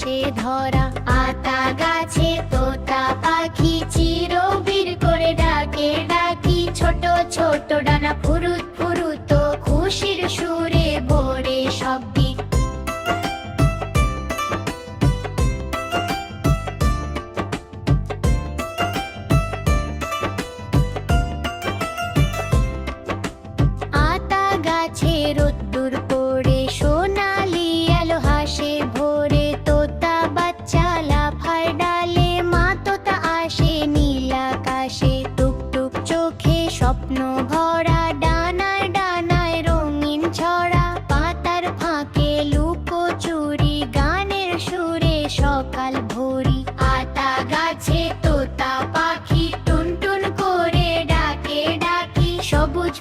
আকাশে ধরা। আতা গাছে তোতা পাখি চিরবির করে ডাকে ডাকি, ছোট ছোট ডানা ফুরুত ফুরুত খুশির সুরে ভরে সব দিক। আতা গাছে রোদ্দুর পড়ে সোনালি আলো হাসে ভোরে, তোতা বাচ্চা লাফায় ডালে, মা তোতা আসে নীল আকাশে, টুকটুক চোখে স্বপ্ন ভরা, ডানায় ডানায় রঙিন ছড়া, পাতার ফাঁকে লুকোচুরি গানের সুরে সকাল ভোরি। আতা গাছে তোতা পাখি টুনটুন করে ডাকে ডাকি, সবুজ